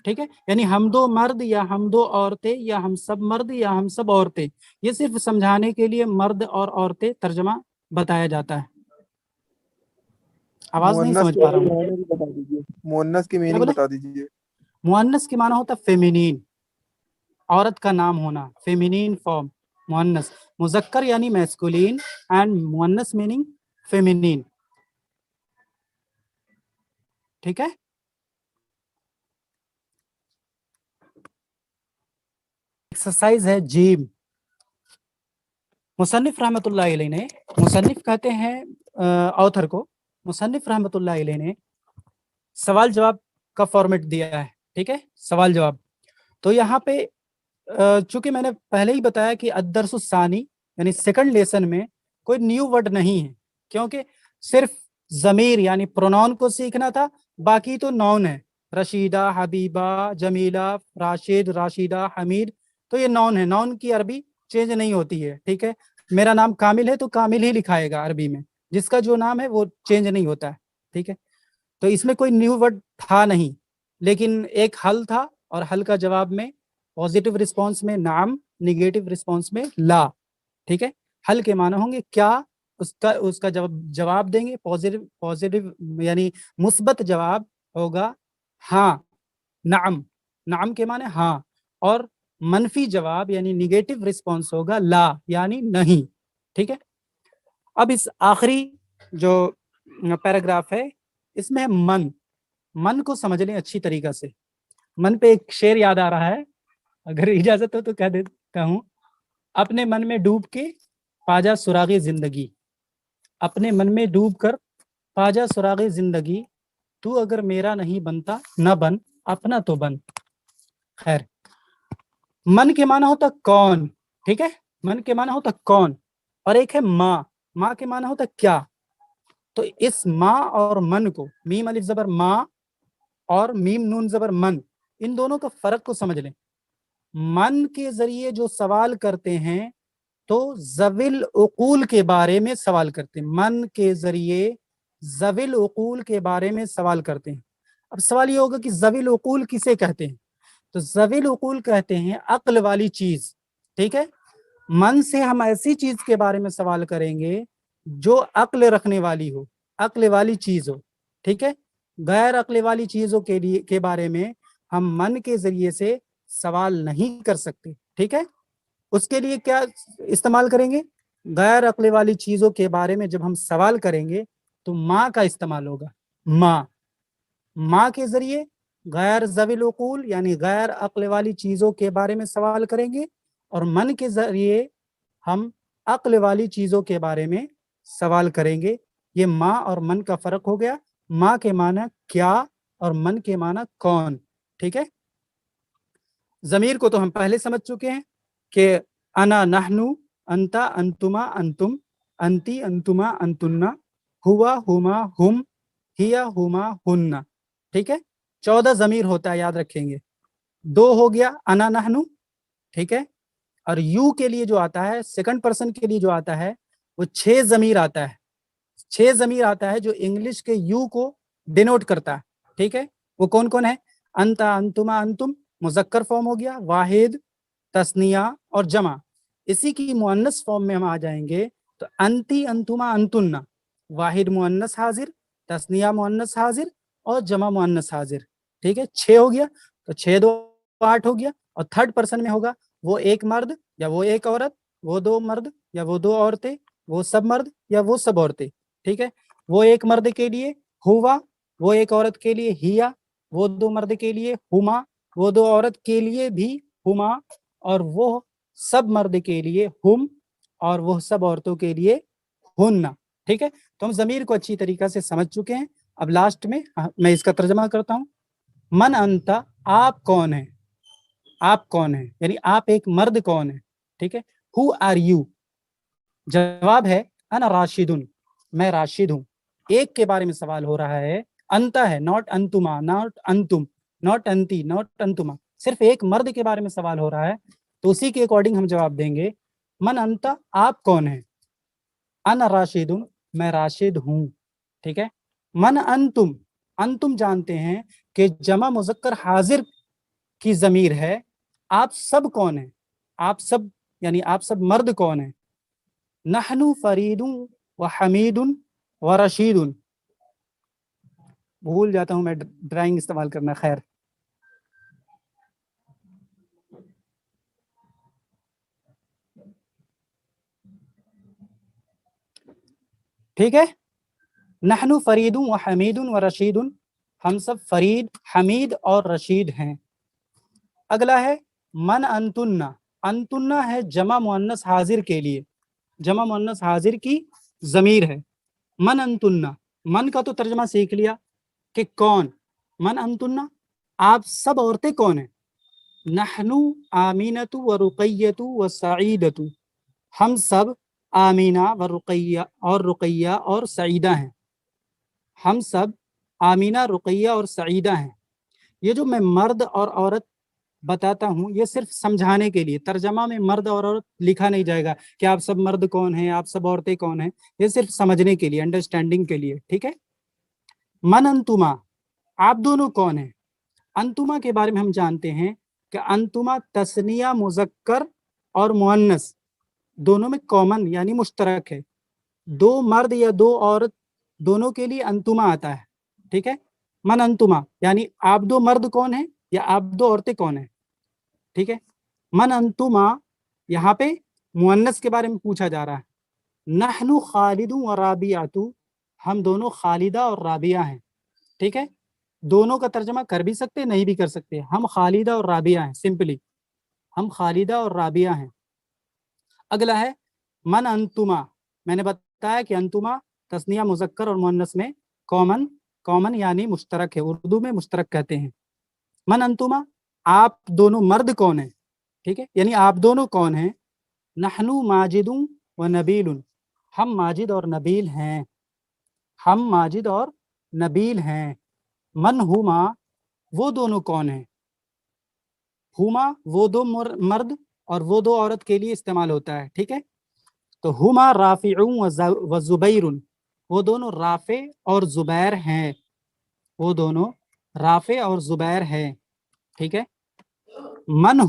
ठीक है। यानी हम दो मर्द या हम दो औरतें या हम सब मर्द या हम सब औरतें, ये सिर्फ समझाने के लिए मर्द और औरतें तर्जमा बताया जाता है। आवाज नहीं मुअन्नस समझ के पा रहा हूँ। मायने भी बता दीजिए, मुअन्नस की क्या मीनिंग बोले? बता दीजिए। मुअन्नस के माना होता है फेमिनिन, औरत का नाम होना, फेमिनिन फॉर्म मुअन्नस। मुजक्कर यानी मैस्कुलिन, एंड मुअन्नस मीनिंग फेमिनिन, ठीक है। एक्सरसाइज है जीम। मुसन्निफ रहमतुल्लाह अलैह ने, मुसन्निफ कहते हैं ऑथर को, मुसन्निफ रहमतुल्लाह अलैह ने सवाल जवाब का फॉर्मेट दिया है, ठीक है, सवाल जवाब। तो यहाँ पे चूंकि मैंने पहले ही बताया कि अद्दरसुस्सानी यानी सेकंड लेसन में कोई न्यू वर्ड नहीं है, क्योंकि सिर्फ जमीर यानी प्रोनाउन को सीखना था, बाकी तो नॉन है। रशीदा, हबीबा, जमीला, राशिद, राशिदा, हमीद, तो ये नॉन है। नॉन की अरबी चेंज नहीं होती है, ठीक है। मेरा नाम कामिल है तो कामिल ही लिखाएगा अरबी में, जिसका जो नाम है वो चेंज नहीं होता है, ठीक है। तो इसमें कोई न्यू वर्ड था नहीं, लेकिन एक हल था, और हल का जवाब में पॉजिटिव रिस्पॉन्स में नाम, निगेटिव रिस्पॉन्स में ला, ठीक है। हल के माना होंगे क्या, उसका उसका जवाब देंगे पॉजिटिव, पॉजिटिव यानी मुस्बत जवाब होगा हाँ, नाम, नाम के माने हाँ, और मनफी जवाब यानी निगेटिव रिस्पॉन्स होगा ला यानी नहीं, ठीक है। अब इस आखिरी जो पैराग्राफ है, इसमें है मन। मन को समझ लें अच्छी तरीका से। मन पे एक शेर याद आ रहा है, अगर इजाजत हो तो कह देता हूं। अपने मन में डूब के पाजा सुरागे जिंदगी, अपने मन में डूब कर पाजा सुरागे जिंदगी, तू अगर मेरा नहीं बनता न बन, अपना तो बन। खैर, मन के माना होता कौन, ठीक है, मन के माना होता कौन, और एक है माँ, माँ के माना होता क्या। तो इस माँ और मन को, मीम अलिफ जबर माँ और मीम नून जबर मन, इन दोनों का फर्क को समझ लें। मन के जरिए जो सवाल करते हैं तो जविल उकूल के बारे में सवाल करते हैं, मन के जरिए जविल उकूल के बारे में सवाल करते हैं। अब सवाल ये होगा कि जविल उकूल किसे कहते हैं, तो जविल उकूल कहते हैं अक्ल वाली चीज, ठीक है। मन से हम ऐसी चीज के बारे में सवाल करेंगे जो अक्ल रखने वाली हो, अक्ल वाली चीज हो, ठीक है। गैर अक्ल वाली चीजों के लिए के बारे में हम मन के जरिए से सवाल नहीं कर सकते, ठीक है। उसके लिए क्या इस्तेमाल करेंगे, गैर अक्ल वाली चीजों के बारे में जब हम सवाल करेंगे तो माँ का इस्तेमाल होगा। माँ, माँ के जरिए गैर ज़विल उकूल यानी गैर अक्ल वाली चीजों के बारे में सवाल करेंगे, और मन के जरिए हम अक्ल वाली चीजों के बारे में सवाल करेंगे। ये माँ और मन का फर्क हो गया। माँ के माना क्या और मन के माना कौन, ठीक है। जमीर को तो हम पहले समझ चुके हैं कि अना नहनु, अंता अंतुमा अंतुम, अंती अंतुमा अंतुन्ना, हुआ हुमा हुम, हिया हुमा हुन्ना, ठीक है। 14 जमीर होता है, याद रखेंगे। 2 हो गया अना नहनु, ठीक है। और यू के लिए जो आता है, सेकंड पर्सन के लिए जो आता है, वो 6 जमीर आता है। 6 जमीर आता है जो इंग्लिश के यू को डिनोट करता है, ठीक है। वो कौन कौन है, अंता अंतुमा अंतुम मुजक्कर फॉर्म हो गया, वाहिद, तस्निया और जमा। इसी की मुअन्नस फॉर्म में हम आ जाएंगे तो अंती अंतुमा अंतुन्ना, वाहिद मुअन्नस हाजिर, तस्निया मुअन्नस हाजिर और जमा मुअन्नस हाजिर, ठीक है। 6 हो गया, तो 6 2 8 हो गया। और थर्ड पर्सन में होगा वो एक मर्द या वो एक औरत, वो 2 मर्द या वो 2 औरतें, वो सब मर्द या वो सब औरतें, ठीक है। वो एक मर्द के लिए हुआ, वो एक औरत के लिए हिया, वो 2 मर्द के लिए हुमा, वो 2 औरत के लिए भी हुमा, और वो सब मर्द के लिए हुम, और वो सब औरतों के लिए हुन्ना, ठीक है। तो हम जमीर को अच्छी तरीका से समझ चुके हैं। अब लास्ट में मैं इसका तर्जमा करता हूं। मन अंता آپ کون ہیں, آپ کون ہیں یعنی آپ ایک مرد کون ہے, ٹھیک ہے. ہو آر یو, جواب ہے انا راشدن, میں راشد ہوں. ایک کے بارے میں سوال ہو رہا ہے, انتا ہے, ناٹ انتما, ناٹ انتم, ناٹ انتی, ناٹ انتما, صرف ایک مرد کے بارے میں سوال ہو رہا ہے, تو اسی کے اکارڈنگ ہم جواب دیں گے من انتا, آپ کون ہیں, انا راشدن, میں راشد ہوں, ٹھیک ہے. من انتم, انتم جانتے ہیں کہ جمع مذکر حاضر کی ضمیر ہے, آپ سب کون ہیں, آپ سب یعنی آپ سب مرد کون ہیں. نحنو فرید و حمید و رشید, بھول جاتا ہوں میں ڈرائنگ استعمال کرنا, خیر. ٹھیک ہے, نحنو فرید و حمید و رشید, ہم سب فرید, حمید اور رشید ہیں. اگلا ہے من انتنا, انتنا ہے جمع مؤنث حاضر کے لیے, جمع مؤنث حاضر کی ضمیر ہے. من انتنا, من کا تو ترجمہ سیکھ لیا کہ کون, من انتنا, آپ سب عورتیں کون ہیں. نحنو آمینۃ و رقیۃ و سعیدۃ, ہم سب آمینہ و رقیہ اور رقیہ اور سعیدہ ہیں, ہم سب آمینہ, رقیہ اور سعیدہ ہیں. یہ جو میں مرد اور عورت بتاتا ہوں یہ صرف سمجھانے کے لیے, ترجمہ میں مرد اور عورت لکھا نہیں جائے گا کہ آپ سب مرد کون ہیں, آپ سب عورتیں کون ہیں, یہ صرف سمجھنے کے لیے, انڈرسٹینڈنگ کے لیے, ٹھیک ہے. من انتما, آپ دونوں کون ہیں. انتما کے بارے میں ہم جانتے ہیں کہ انتما تثنیہ مذکر اور مؤنث دونوں میں کامن یعنی مشترک ہے, دو مرد یا دو عورت دونوں کے لیے انتما آتا ہے, ٹھیک ہے. من انتما یعنی آپ دو مرد کون ہیں یا آپ دو عورتیں کون ہیں, ٹھیک ہے. من انتما یہاں پہ مؤنث کے بارے میں پوچھا جا رہا ہے. نحنو خالد و رابعۃ, ہم دونوں خالدہ اور رابعہ ہیں, ٹھیک ہے. دونوں کا ترجمہ کر بھی سکتے نہیں بھی کر سکتے, ہم خالدہ اور رابعہ ہیں, سمپلی ہم خالدہ اور رابعہ ہیں. اگلا ہے من انتما, میں نے بتایا کہ انتما تثنیہ مذکر اور مؤنث میں کامن یعنی مشترک ہے, اردو میں مشترک کہتے ہیں. من انتما, آپ دونوں مرد کون ہیں, ٹھیک ہے, یعنی آپ دونوں کون ہیں. نحنو ماجد و نبیل, ہم ماجد اور نبیل ہیں, ہم ماجد اور نبیل ہیں. من ہما, وہ دونوں کون ہیں. ہما وہ دو مرد اور وہ دو عورت کے لیے استعمال ہوتا ہے, ٹھیک ہے. تو ہما رافع و زبیر, وہ دونوں رافع اور زبیر ہیں, وہ دونوں رافع اور زبیر ہیں, ٹھیک ہے. من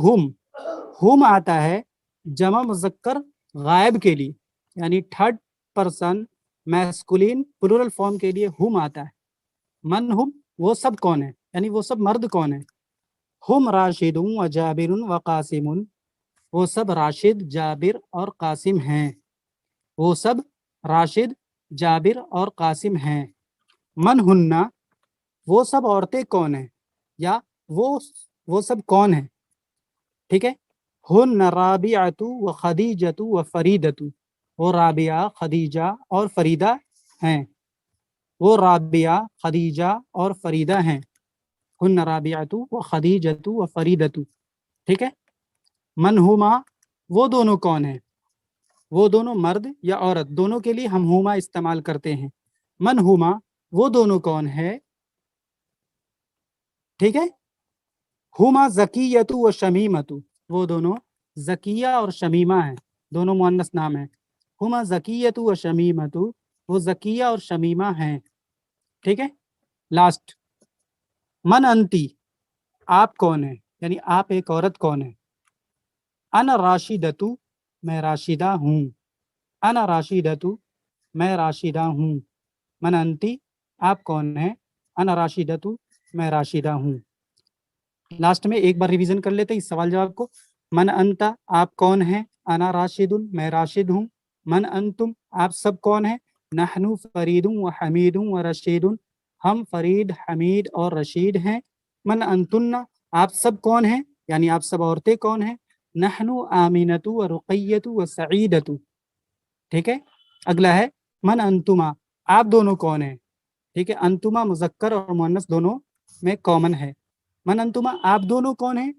ہم آتا ہے جمع مذکر غائب کے لیے, یعنی third person masculine plural form کے لیے ہم آتا ہے. من ہم, وہ سب کون ہیں یعنی وہ سب مرد کون ہیں. ہم راشد و جابر و قاسم, وہ سب راشد, جابر اور قاسم ہیں, وہ سب راشد, جابر اور قاسم ہیں. من ہننا, وہ سب عورتیں کون ہیں یا وہ سب کون ہیں, ٹھیک ہے. ہن رابعۃ و خدیجۃ و فریدۃ, وہ رابعہ, خدیجہ اور فریدہ ہیں, وہ رابعہ, خدیجہ اور فریدہ ہیں. ہن رابعۃ و خدیجۃ و فریدۃ, ٹھیک ہے. من ہما, وہ دونوں کون ہیں, وہ دونوں مرد یا عورت دونوں کے لیے ہم ہما استعمال کرتے ہیں. من ہما, وہ دونوں کون ہے, ٹھیک ہے. ہما زکیۃ و شمیمۃ, وہ دونوں زکیہ اور شمیمہ ہیں, دونوں مؤنث نام ہیں. ہما زکیۃ و شمیمۃ, وہ زکیہ اور شمیمہ ہیں, ٹھیک ہے. لاسٹ من انتی, آپ کون ہیں یعنی آپ ایک عورت کون ہے. انا راشدۃ, میں راشدہ ہوں, انا راشدۃ, میں راشدہ ہوں. من انتی, آپ کون ہیں. انا راشدۃ, میں راشدہ ہوں. لاسٹ میں ایک بار ریویژن کر لیتے ہیں اس سوال جواب کو. من انتا, آپ کون ہیں. انا راشد, میں راشد ہوں. من انتم, آپ سب کون ہیں. نحنو فرید و حمید و رشید, ہم فرید, حمید اور رشید ہیں. من انتن, آپ سب کون ہیں یعنی آپ سب عورتیں کون ہیں. نحنو آمینۃ و رقیۃ و سعیدۃ, ٹھیک ہے. اگلا ہے من انتما, آپ دونوں کون ہیں, ٹھیک ہے. انتما مذکر اور مؤنث دونوں میں کامن ہے. मन अंतुमा, आप दोनों कौन हैं?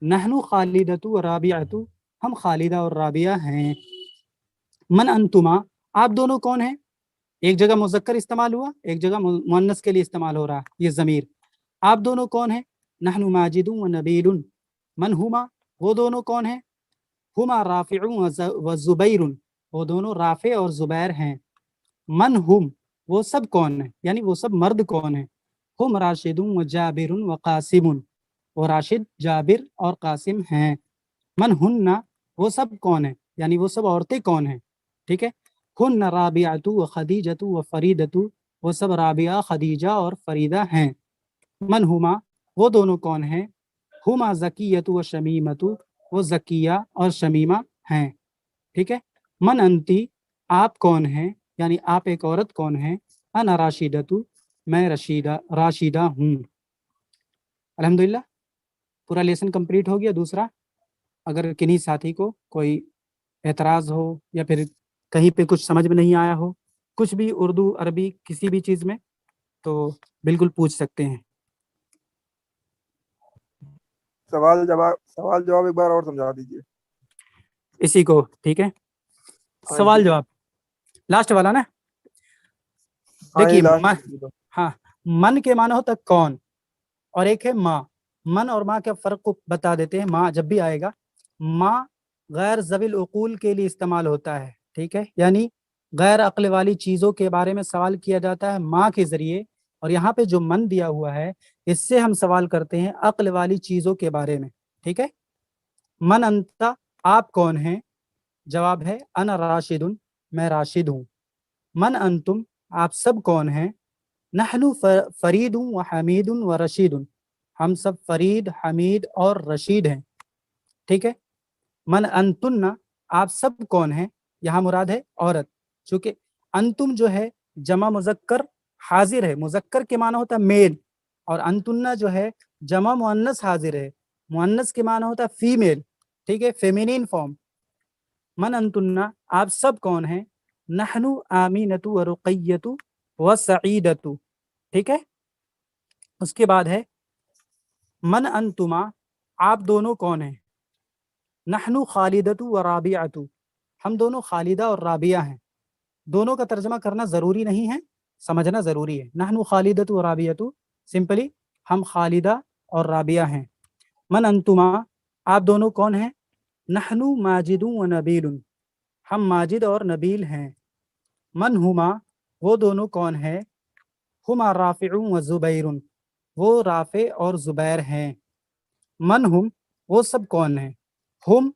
नहनु खालिदतु व राबियातु, हम खालिदा और राबिया हैं। मन अंतुमा, आप दोनों कौन हैं? एक जगह मुज़क्कर इस्तेमाल हुआ, एक जगह मुअन्नस के लिए इस्तेमाल हो रहा ये ज़मीर। आप दोनों कौन हैं? नहनु माजिदुन व नबीलुन। मन हुमा, वो दोनों कौन हैं? हुमा राफिउन व ज़ुबैरुन, वो दोनों राफे और ज़ुबैर हैं। मन हुम, वो सब कौन है, यानी वो सब मर्द कौन है? हुम राशिदुन व जाबिरुन व कासिमुन, वो राशिद, जाबिर और कासिम हैं। मन हुन्ना, वो सब कौन है, यानी वो सब औरतें कौन हैं? ठीक है। हुन्ना राबियातु व खदीजतु व फरीदतु, वो सब राबिया, खदीजा और फरीदा हैं। मन हुमा, वो दोनों कौन हैं? हुमा ज़कियतु व शमीमतु, वो ज़किया और शमीमा हैं। ठीक है। मन अंती, आप कौन हैं, यानी आप एक औरत कौन है? अना राशिदतु, मैं राशिदा हूँ। अल्हम्दुलिल्लाह, पूरा लेसन कंप्लीट हो गया। दूसरा, अगर किन्हीं साथी को कोई एतराज़ हो या फिर कहीं पे कुछ समझ में नहीं आया हो, कुछ भी उर्दू अरबी किसी भी चीज़ में, तो बिल्कुल पूछ सकते हैं। सवाल जवाब एक बार और समझा दीजिए। इसी को, ठीक है। हाँ सवाल जी। जवाब लास्ट वाला ना। हाँ ये देखिए लास्ट। हाँ, मन के माना होता कौन, और एक है माँ। मन और माँ के फ़र्क को बता देते हैं। माँ जब भी आएगा, माँ गैर ज़विल उक़ूल के लिए इस्तेमाल होता है। ठीक है, यानी गैर अक्ल वाली चीज़ों के बारे में सवाल किया जाता है माँ के ज़रिए। और यहाँ पे जो मन दिया हुआ है, इससे हम सवाल करते हैं अक्ल वाली चीज़ों के बारे में। ठीक है। मन अंता, आप कौन हैं? जवाब है अना राशिदुन, मैं राशिद हूँ। मन अंतुम, आप सब कौन हैं? नहनु फरीदुन व हमीदुन व रशीदुन, हम सब फरीद, हमीद और रशीद हैं। ठीक है। मन अंतुन्ना, आप सब कौन हैं? यहाँ मुराद है औरत, चूंकि अंतुम जो है जमा मुजक्कर हाजिर है, मुजक्कर के माना होता है मेल, और अंतुन्ना जो है जमा मुअन्नस हाजिर है, मुअन्नस के माना होता है फीमेल। ठीक है, फेमिनिन फॉर्म। मन अंतुन्ना, आप सब कौन हैं? नहनु आमीनतु व रुक़य्यतु व सईदतु। ठीक है। उसके बाद है मन अंतुमा, आप दोनों कौन हैं? नहनु खालिदतु व राबियातु, हम दोनों खालिदा और राबिया हैं। दोनों का तर्जमा करना ज़रूरी नहीं है, समझना ज़रूरी है। नहनु खालिदतु व राबियातु, सिंपली हम खालिदा और राबिया हैं। मन अंतुमा, आप दोनों कौन हैं? नहनु माजिदुन व नबीलुन, हम माजिद और नबील हैं। मन हुमा, वो दोनों कौन है? हुमा राफिउन व ज़ुबैरुन, वो राफे और ज़ुबैर हैं। मन हुम, वो सब कौन है? हुम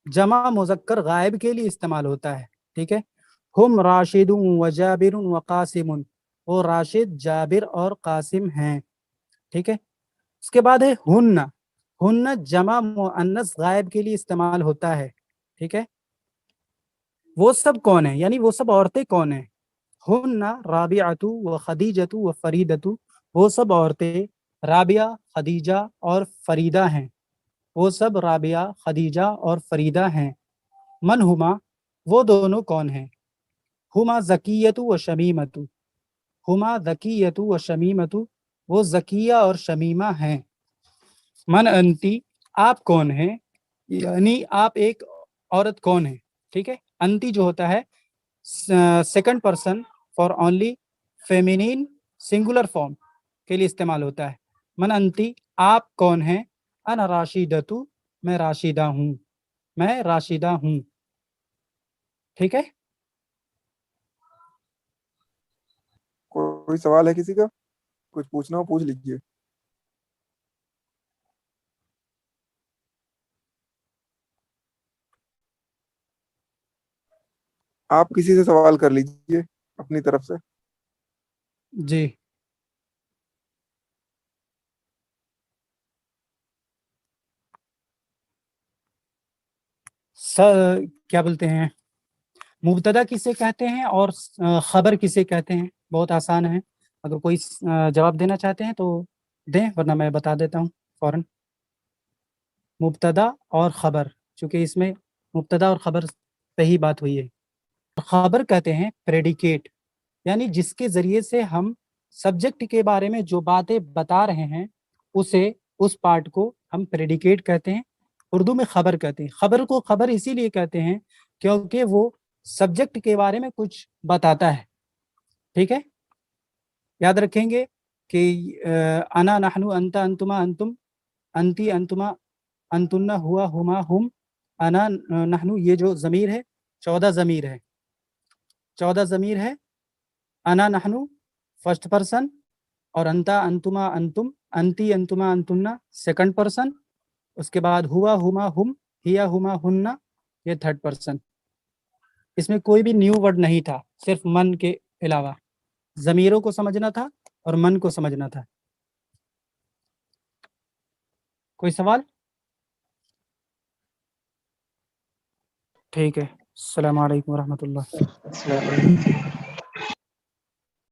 जमा मुज़क्कर गायब के लिए इस्तेमाल होता है। ठीक है। हुम राशिदुन व जाबिरुन व कासिमुन, वो राशिद, जाबिर और कासिम हैं। ठीक है। उसके बाद है हुन्ना, हुन्ना जमा मुअन्नस गायब के लिए इस्तेमाल होता है। ठीक है। वो सब कौन है, यानी वो सब औरतें कौन है? हुन्ना राबियातु व खदीजतु व फरीदतु, वो सब औरतें राबिया, खदीजा और फरीदा हैं। वो सब राबिया, खदीजा और फरीदा हैं। मन हुमा, वो दोनों कौन हैं? हुमा ज़कियतु व शमीमतु, हुमा ज़कियतु व शमीमतु, वो ज़किया और शमीमा हैं। मन अंती, आप कौन हैं, यानी आप एक औरत कौन है। ठीक है। अंती जो होता है second person for only feminine singular form के लिए इस्तेमाल होता है। मन अंती, आप कौन हैं? अना राशिदतु, मैं राशिदा हूँ, मैं राशिदा हूँ। ठीक है। कोई सवाल है किसी का? कुछ पूछना हो पूछ लीजिए। आप किसी से सवाल कर लीजिए अपनी तरफ से। जी, सर क्या बोलते हैं, मुब्तदा किसे कहते हैं और खबर किसे कहते हैं? बहुत आसान है, अगर कोई जवाब देना चाहते हैं तो दें, वरना मैं बता देता हूँ फौरन। मुब्तदा और खबर, चूंकि इसमें मुब्तदा और खबर पे ही बात हुई है। खबर कहते हैं प्रेडिकेट, यानी जिसके ज़रिए से हम सब्जेक्ट के बारे में जो बातें बता रहे हैं उसे اس پارٹ کو ہم پریڈیکیٹ کہتے ہیں، اردو میں خبر کہتے ہیں۔ خبر کو خبر اسی لیے کہتے ہیں کیونکہ وہ سبجیکٹ کے بارے میں کچھ بتاتا ہے، ٹھیک ہے؟ یاد رکھیں گے کہ انا نحنو انت انتما انتم انتی انتما انتن ہوا ہما ہم انا نحنو، یہ جو ضمیر ہے 14 ضمیر ہے، 14 ضمیر ہے۔ انا نحنو فرسٹ پرسن، اور انتا انتما انتم انتی انتما انتن سیکنڈ پرسن، اس کے بعد ہوا ہما ہم ہیا ہما ہننا یہ تھرڈ پرسن۔ اس میں کوئی بھی نیو ورڈ نہیں تھا، صرف من کے علاوہ ضمیروں کو سمجھنا تھا اور من کو سمجھنا تھا۔ کوئی سوال؟ ٹھیک ہے، السلام علیکم ورحمۃ اللہ۔ السلام علیکم۔